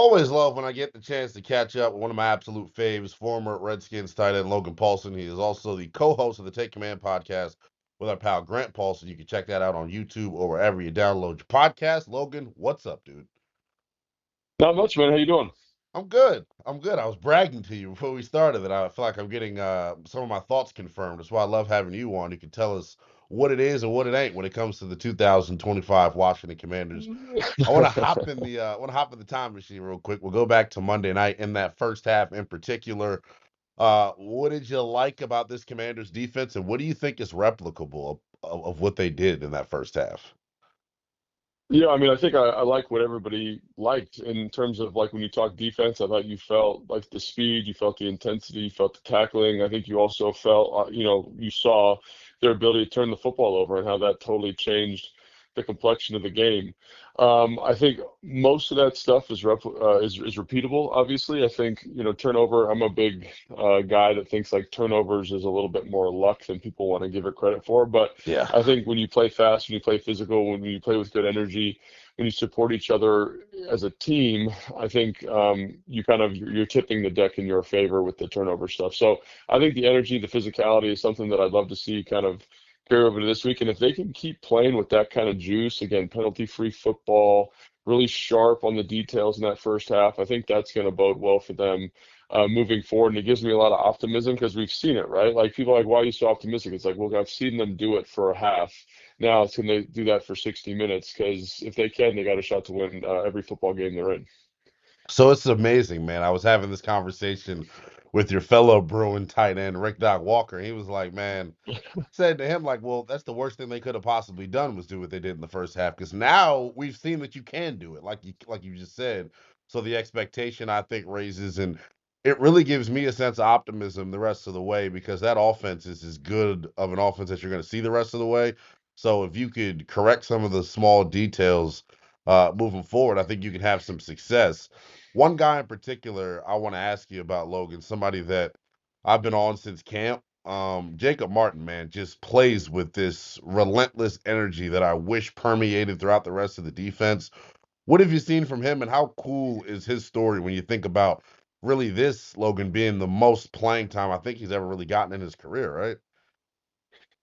Always love when I get the chance to catch up with one of my absolute faves, former Redskins tight end Logan Paulsen. He is also the co-host of the Take Command podcast with our pal Grant Paulsen. You can check that out on YouTube or wherever you download your podcast. Logan, what's up, dude? Not much, man. How you doing? I'm good. I'm good. I was bragging to you before we started that I feel like I'm getting some of my thoughts confirmed. That's why I love having you on. You can tell us what it is and what it ain't when it comes to the 2025 Washington Commanders. I want to hop in the time machine real quick. We'll go back to Monday night in that first half in particular. What did you like about this Commanders defense, and what do you think is replicable of what they did in that first half? Yeah, I mean, I think I like what everybody liked in terms of like when you talk defense. I thought you felt like the speed, you felt the intensity, you felt the tackling. I think you also felt, you saw their ability to turn the football over and how that totally changed the complexion of the game. I think most of that stuff is repeatable. Obviously, I think turnover. I'm a big guy that thinks like turnovers is a little bit more luck than people want to give it credit for, but. Yeah. I think when you play fast, when you play physical, when you play with good energy, when you support each other as a team, I think you're tipping the deck in your favor with the turnover stuff. So I think the energy, the physicality is something that I'd love to see kind of carry over to this week. And if they can keep playing with that kind of juice, again, penalty-free football, really sharp on the details in that first half, I think that's going to bode well for them moving forward. And it gives me a lot of optimism because we've seen it, right? Like people are like, why are you so optimistic? It's like, well, I've seen them do it for a half. Now it's can they do that for 60 minutes? Because if they can, they got a shot to win every football game they're in. So it's amazing, man. I was having this conversation with your fellow Bruin tight end, Rick Doc Walker. He was like, man, said to him, like, well, that's the worst thing they could have possibly done was do what they did in the first half. Because now we've seen that you can do it, like you just said. So the expectation, I think, raises, and it really gives me a sense of optimism the rest of the way because that offense is as good of an offense that you're going to see the rest of the way. So if you could correct some of the small details moving forward, I think you can have some success. One guy in particular I want to ask you about, Logan, somebody that I've been on since camp. Jacob Martin, man, just plays with this relentless energy that I wish permeated throughout the rest of the defense. What have you seen from him, and how cool is his story when you think about really this Logan being the most playing time I think he's ever really gotten in his career, right?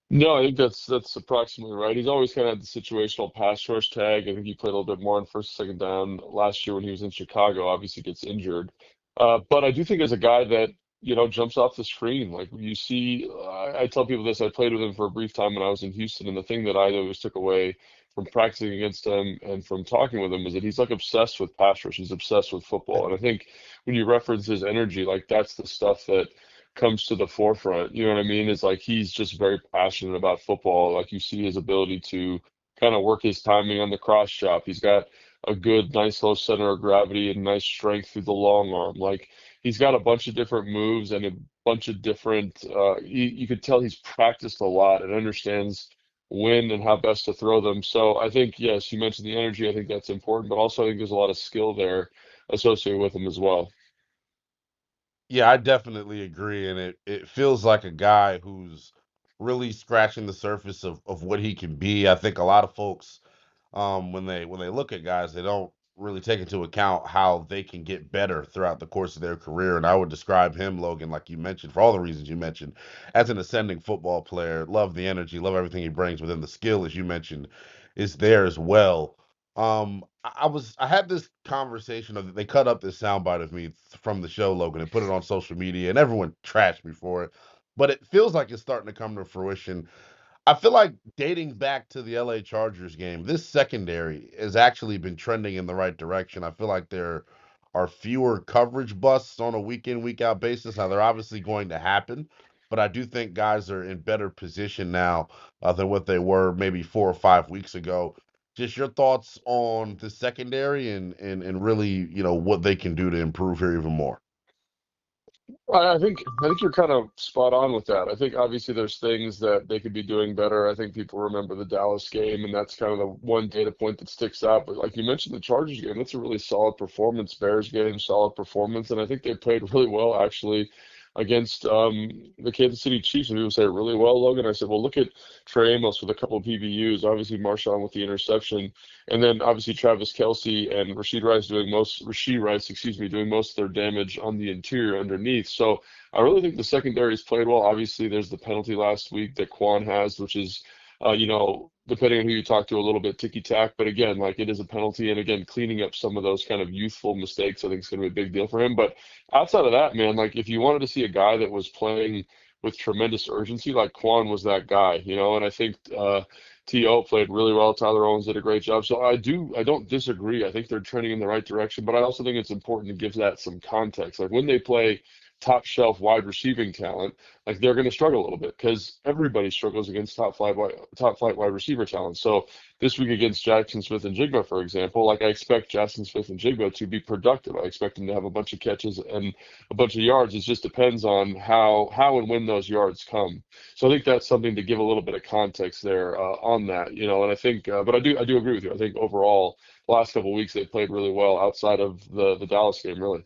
No, I think that's approximately right. He's always kind of had the situational pass rush tag. I think he played a little bit more on first, second down last year when he was in Chicago. Obviously gets injured, but I do think as a guy that jumps off the screen. Like you see, I tell people this. I played with him for a brief time when I was in Houston, and the thing that I always took away from practicing against him and from talking with him is that he's like obsessed with pass rush. He's obsessed with football, and I think when you reference his energy, like that's the stuff that comes to the forefront. You know what I mean? It's like he's just very passionate about football. Like you see his ability to kind of work his timing on the cross chop. He's got a good, nice low center of gravity and nice strength through the long arm. Like he's got a bunch of different moves and a bunch of different. You could tell he's practiced a lot and understands when and how best to throw them. So I think yes, you mentioned the energy. I think that's important, but also I think there's a lot of skill there associated with him as well. Yeah, I definitely agree, and it feels like a guy who's really scratching the surface of what he can be. I think a lot of folks when they look at guys, they don't really take into account how they can get better throughout the course of their career. And I would describe him, Logan, like you mentioned, for all the reasons you mentioned, as an ascending football player. Love the energy, love everything he brings within the skill, as you mentioned, is there as well. I had this conversation of they cut up this soundbite of me from the show, Logan, and put it on social media, and everyone trashed me for it. But it feels like it's starting to come to fruition. I feel like dating back to the LA Chargers game, this secondary has actually been trending in the right direction. I feel like there are fewer coverage busts on a week in, week out basis. Now, they're obviously going to happen, but I do think guys are in better position now than what they were maybe 4 or 5 weeks ago. Just your thoughts on the secondary and really, what they can do to improve here even more. I think you're kind of spot on with that. I think obviously there's things that they could be doing better. I think people remember the Dallas game, and that's kind of the one data point that sticks out. But like you mentioned, the Chargers game, that's a really solid performance. Bears game, solid performance, and I think they played really well actually against the Kansas City Chiefs. And people say really well, Logan. I said, well, look at Trey Amos with a couple of PBUs, obviously Marshawn with the interception, and then obviously Travis Kelce and Rashid Rice, excuse me, doing most of their damage on the interior underneath. So I really think the secondary's played well. Obviously, there's the penalty last week that Quan has, which is, depending on who you talk to, a little bit ticky-tack. But again, like it is a penalty. And again, cleaning up some of those kind of youthful mistakes, I think is going to be a big deal for him. But outside of that, man, like if you wanted to see a guy that was playing with tremendous urgency, like Quan was that guy, and I think T.O. played really well. Tyler Owens did a great job. So I don't disagree. I think they're trending in the right direction, but I also think it's important to give that some context. Like when they play top shelf wide receiving talent, like they're going to struggle a little bit because everybody struggles against top flight wide receiver talent. So this week against Jackson Smith and Jigba, for example, like I expect Jackson Smith and Jigba to be productive. I expect them to have a bunch of catches and a bunch of yards. It just depends on how and when those yards come. So I think that's something to give a little bit of context there on that, And I think, but I do agree with you. I think overall, the last couple of weeks they played really well outside of the Dallas game, really.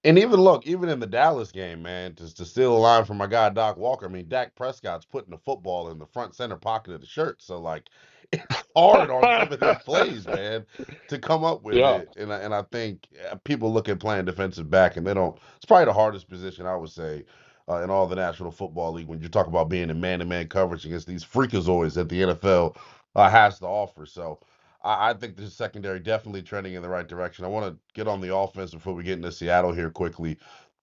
And even look, even in the Dallas game, man, just to steal a line from my guy Doc Walker, I mean, Dak Prescott's putting the football in the front center pocket of the shirt. So like it's hard on some of his plays, man, to come up with Yeah. it. And I think people look at playing defensive back and they don't. It's probably the hardest position I would say in all the National Football League when you talk about being in man-to-man coverage against these freakazoids that the NFL has to offer. So I think the secondary definitely trending in the right direction. I want to get on the offense before we get into Seattle here quickly.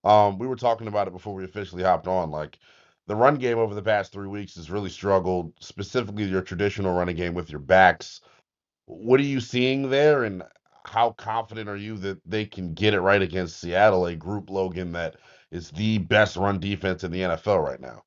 We were talking about it before we officially hopped on. Like the run game over the past 3 weeks has really struggled, specifically your traditional running game with your backs. What are you seeing there, and how confident are you that they can get it right against Seattle, a group Logan that is the best run defense in the NFL right now?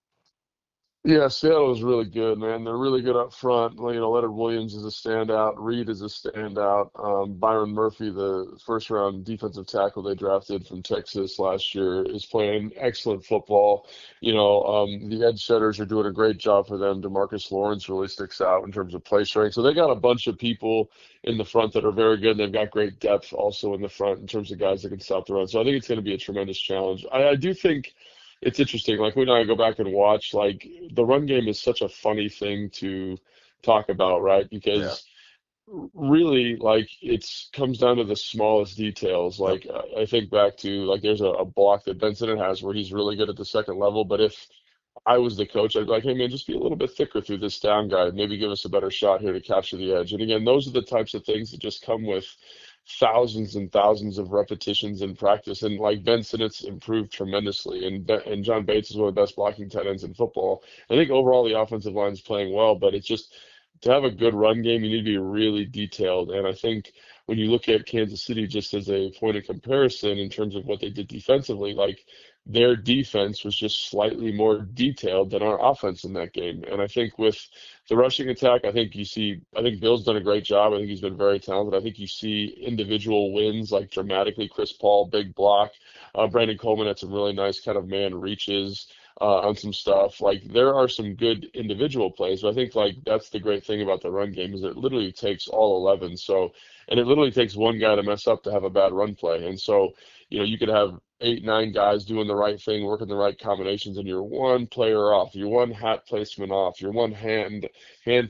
Yeah, Seattle is really good, man. They're really good up front. Well, Leonard Williams is a standout. Reed is a standout. Byron Murphy, the first round defensive tackle they drafted from Texas last year, is playing excellent football. The edge setters are doing a great job for them. DeMarcus Lawrence really sticks out in terms of play strength. So they got a bunch of people in the front that are very good. They've got great depth also in the front in terms of guys that can stop the run. So I think it's going to be a tremendous challenge. I do think it's interesting. Like when I go back and watch, like the run game is such a funny thing to talk about, right? Yeah. Because really, like it's comes down to the smallest details. Yep. Like I think back to like there's a block that Benson has where he's really good at the second level, but if I was the coach, I'd be like, hey man, just be a little bit thicker through this down guy. Maybe give us a better shot here to capture the edge. And again, those are the types of things that just come with thousands and thousands of repetitions in practice. And like Ben Sinnott's improved tremendously, and John Bates is one of the best blocking tight ends in football. I think overall the offensive line is playing well, but it's just to have a good run game, you need to be really detailed. And I think when you look at Kansas City just as a point of comparison in terms of what they did defensively, like their defense was just slightly more detailed than our offense in that game. And I think with the rushing attack, I think Bill's done a great job. I think he's been very talented. I think you see individual wins like dramatically. Chris Paul, big block. Brandon Coleman had some really nice kind of man reaches on some stuff. Like there are some good individual plays, but I think like that's the great thing about the run game is it literally takes all 11. So, and it literally takes one guy to mess up to have a bad run play. And so, you could have eight, nine guys doing the right thing, working the right combinations, and you're one player off, you're one hat placement off, you're one hand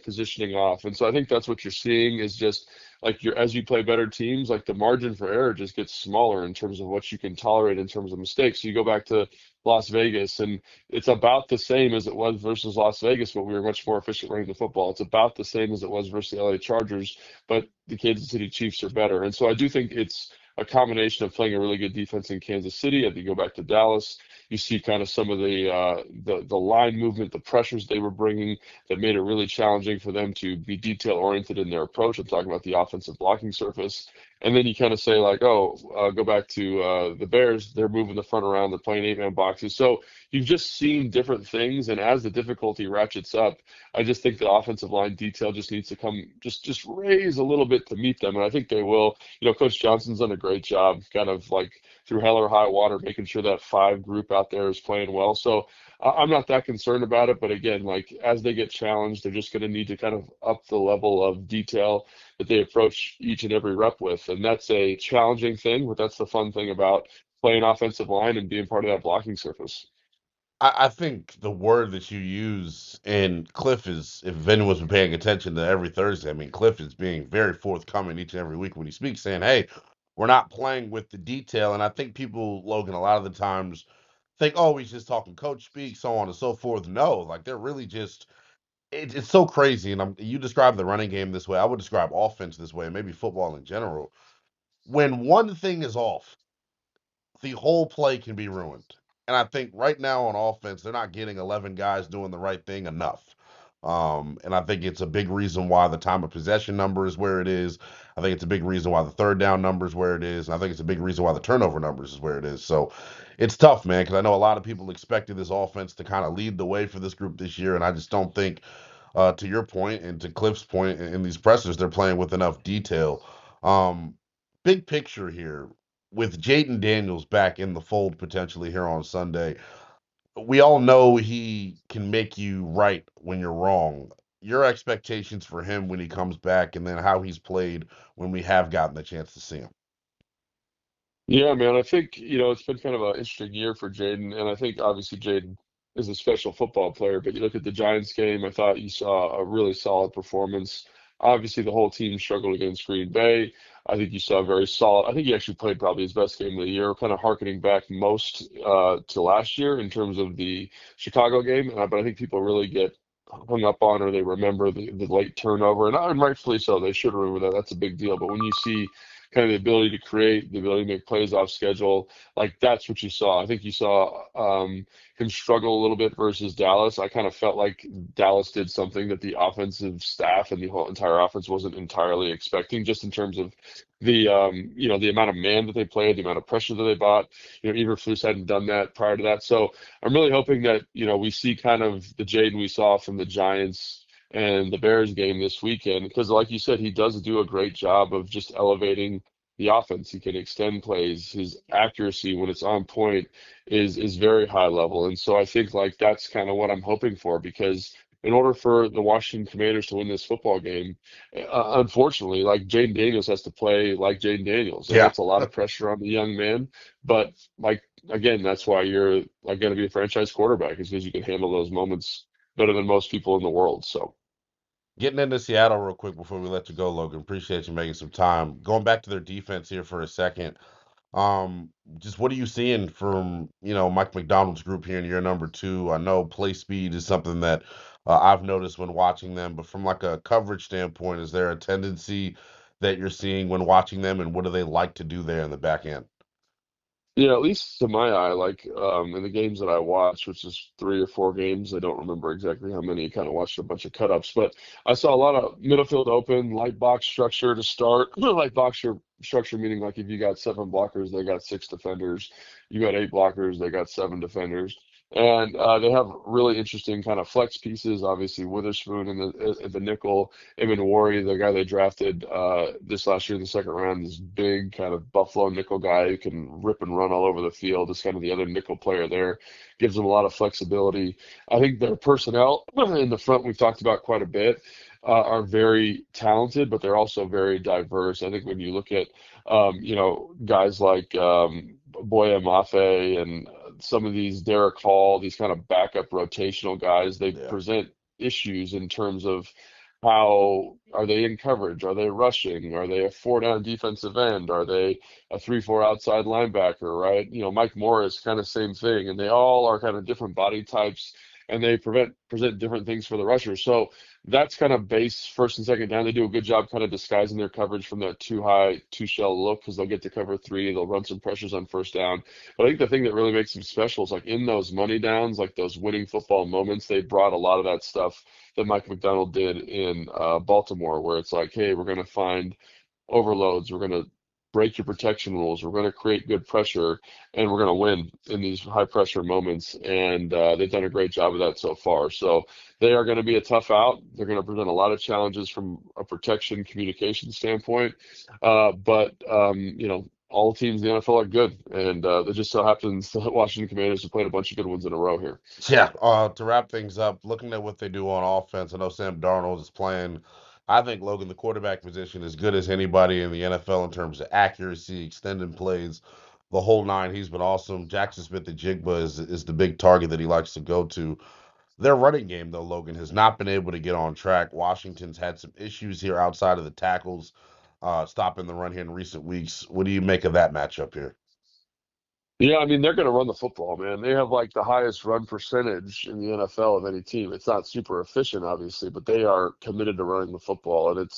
positioning off. And so I think that's what you're seeing is just like as you play better teams, like the margin for error just gets smaller in terms of what you can tolerate in terms of mistakes. So you go back to Las Vegas, and it's about the same as it was versus Las Vegas, but we were much more efficient running the football. It's about the same as it was versus the LA Chargers, but the Kansas City Chiefs are better. And so I do think it's a combination of playing a really good defense in Kansas City. If you go back to Dallas, you see kind of some of the line movement, the pressures they were bringing that made it really challenging for them to be detail oriented in their approach. I'm talking about the offensive blocking surface. And then you kind of say like, oh, go back to the Bears. They're moving the front around. They're playing eight-man boxes. So you've just seen different things. And as the difficulty ratchets up, I just think the offensive line detail just needs to come just raise a little bit to meet them. And I think they will. Coach Johnson's done a great job, kind of like through hell or high water, making sure that five group out there is playing well. So I'm not that concerned about it. But again, like as they get challenged, they're just going to need to kind of up the level of detail that they approach each and every rep with. And that's a challenging thing, but that's the fun thing about playing offensive line and being part of that blocking surface. I think the word that you use, and Cliff is, if anyone's been paying attention to every Thursday, I mean, Cliff is being very forthcoming each and every week when he speaks, saying, hey, we're not playing with the detail. And I think people, Logan, a lot of the times think, oh, he's just talking coach speak, so on and so forth. No, like they're really just, it's so crazy. And you describe the running game this way. I would describe offense this way, and maybe football in general. When one thing is off, the whole play can be ruined. And I think right now on offense, they're not getting 11 guys doing the right thing enough. And I think it's a big reason why the time of possession number is where it is. I think it's a big reason why the third down number is where it is. And I think it's a big reason why the turnover numbers is where it is. So it's tough, man, because I know a lot of people expected this offense to kind of lead the way for this group this year. And I just don't think, to your point and to Cliff's point, in these pressers, they're playing with enough detail. Um, Big picture here, with Jayden Daniels back in the fold potentially here on Sunday, we all know he can make you right when you're wrong. Your expectations for him when he comes back, and then how he's played when we have gotten the chance to see him. Yeah, man, I think, it's been kind of an interesting year for Jayden, and I think obviously Jayden is a special football player, but you look at the Giants game, I thought you saw a really solid performance. Obviously, the whole team struggled against Green Bay. I think you saw a very solid. I think he actually played probably his best game of the year, kind of harkening back most to last year in terms of the Chicago game. But I think people really get hung up on, or they remember the late turnover, and rightfully so. They should remember that. That's a big deal. But when you see kind of the ability to create, the ability to make plays off schedule. Like that's what you saw. I think you saw him struggle a little bit versus Dallas. I kind of felt like Dallas did something that the offensive staff and the whole entire offense wasn't entirely expecting, just in terms of the amount of man that they played, the amount of pressure that they bought. Eberflus hadn't done that prior to that. So I'm really hoping that, we see kind of the Jayden we saw from the Giants and the Bears game this weekend, because like you said, he does do a great job of just elevating the offense. He can extend plays. His accuracy when it's on point is very high level. And so I think like that's kind of what I'm hoping for, because in order for the Washington Commanders to win this football game, unfortunately, like Jayden Daniels has to play like Jayden Daniels, and Yeah. that's a lot of pressure on the young man. But like again, that's why you're like going to be a franchise quarterback, is because you can handle those moments better than most people in the world. So. Getting into Seattle real quick before we let you go, Logan. Appreciate you making some time. Going back to their defense here for a second. Just what are you seeing from, Mike McDonald's group here in year number two? I know play speed is something that I've noticed when watching them, but from like a coverage standpoint, is there a tendency that you're seeing when watching them, and what do they like to do there in the back end? Yeah, at least to my eye, like in the games that I watched, which is 3 or 4 games, I don't remember exactly how many. Kind of watched a bunch of cut-ups, but I saw a lot of middle field open, light box structure to start. Light box structure meaning like if you got 7 blockers, they got 6 defenders. You got 8 blockers, they got 7 defenders. And they have really interesting kind of flex pieces. Obviously, Witherspoon in the nickel, Evan Wari, the guy they drafted this last year in the second round, this big kind of Buffalo nickel guy who can rip and run all over the field. Is kind of the other nickel player there. Gives them a lot of flexibility. I think their personnel in the front, we've talked about quite a bit, are very talented, but they're also very diverse. I think when you look at, guys like Boya Mafe and some of these Derek Hall, these kind of backup rotational guys, they Yeah. present issues in terms of how are they in coverage? Are they rushing? Are they a four down defensive end? Are they a 3-4 outside linebacker, right? Mike Morris, kind of same thing. And they all are kind of different body types, and they present different things for the rushers. So that's kind of base first and second down. They do a good job kind of disguising their coverage from that too high, two shell look, because they'll get to cover three. They'll run some pressures on first down. But I think the thing that really makes them special is like in those money downs, like those winning football moments, they brought a lot of that stuff that Mike McDonald did in Baltimore, where it's like, hey, we're going to find overloads. We're going to break your protection rules. We're going to create good pressure, and we're going to win in these high pressure moments. And they've done a great job of that so far. So they are going to be a tough out. They're going to present a lot of challenges from a protection communication standpoint. But all teams in the NFL are good, and it just so happens that Washington Commanders have played a bunch of good ones in a row here. Yeah, to wrap things up, looking at what they do on offense, I know Sam Darnold is playing. I think Logan, the quarterback position, as good as anybody in the NFL in terms of accuracy, extending plays. the whole nine. He's been awesome. Jackson Smith and Jigba is the big target that he likes to go to. Their running game, though, Logan, has not been able to get on track. Washington's had some issues here outside of the tackles, stopping the run here in recent weeks. What do you make of that matchup here? Yeah, I mean, they're going to run the football, man. They have like the highest run percentage in the NFL of any team. It's not super efficient, obviously, but they are committed to running the football. And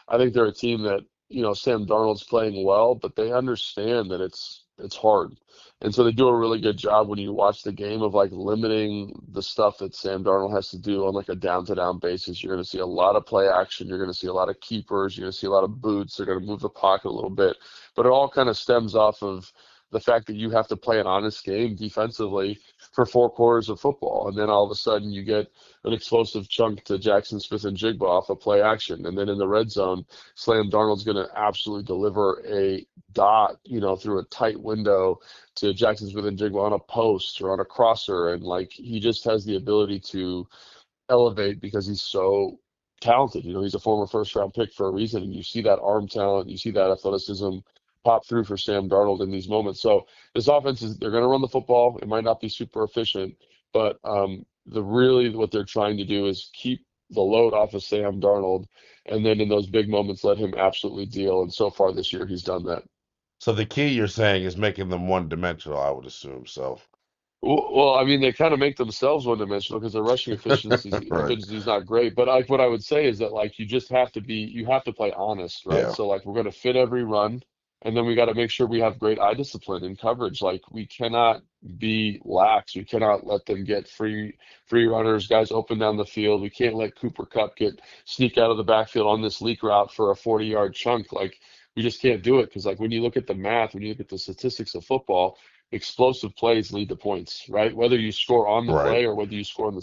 I think they're a team that, Sam Darnold's playing well, but they understand that it's hard. And so they do a really good job when you watch the game of like limiting the stuff that Sam Darnold has to do on like a down to down basis. You're going to see a lot of play action. You're going to see a lot of keepers. You're going to see a lot of boots. They're going to move the pocket a little bit. But it all kind of stems off of the fact that you have to play an honest game defensively for 4 quarters of football. And then all of a sudden you get an explosive chunk to Jackson Smith and Jigba off of play action. And then in the red zone, Slam Darnold's going to absolutely deliver a dot, through a tight window to Jackson Smith and Jigba on a post or on a crosser. And like he just has the ability to elevate because he's so talented. He's a former first round pick for a reason. And you see that arm talent, you see that athleticism pop through for Sam Darnold in these moments. So this offense they're going to run the football. It might not be super efficient, but what they're trying to do is keep the load off of Sam Darnold, and then in those big moments, let him absolutely deal. And so far this year, he's done that. So the key you're saying is making them one dimensional, I would assume. So, Well, I mean, they kind of make themselves one-dimensional because their rushing efficiency right. is not great. But like, what I would say is that like you have to play honest, right? Yeah. So like, we're going to fit every run, and then we got to make sure we have great eye discipline and coverage. Like, we cannot be lax. We cannot let them get free runners, guys open down the field. We can't let Cooper Kupp sneak out of the backfield on this leak route for a 40-yard chunk. Like, we just can't do it because like when you look at the math, when you look at the statistics of football, explosive plays lead to points, right? Whether you score on the Right. play or whether you score in the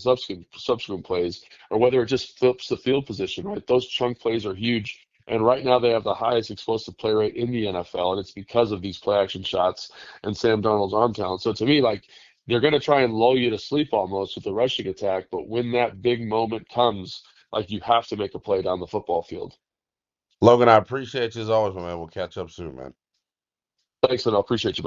subsequent plays, or whether it just flips the field position, right? Those chunk plays are huge. And right now they have the highest explosive play rate in the NFL, and it's because of these play action shots and Sam Darnold's arm talent. So to me, like they're going to try and lull you to sleep almost with the rushing attack, but when that big moment comes, like you have to make a play down the football field. Logan, I appreciate you as always, my man. We'll catch up soon, man. Thanks, and I appreciate you.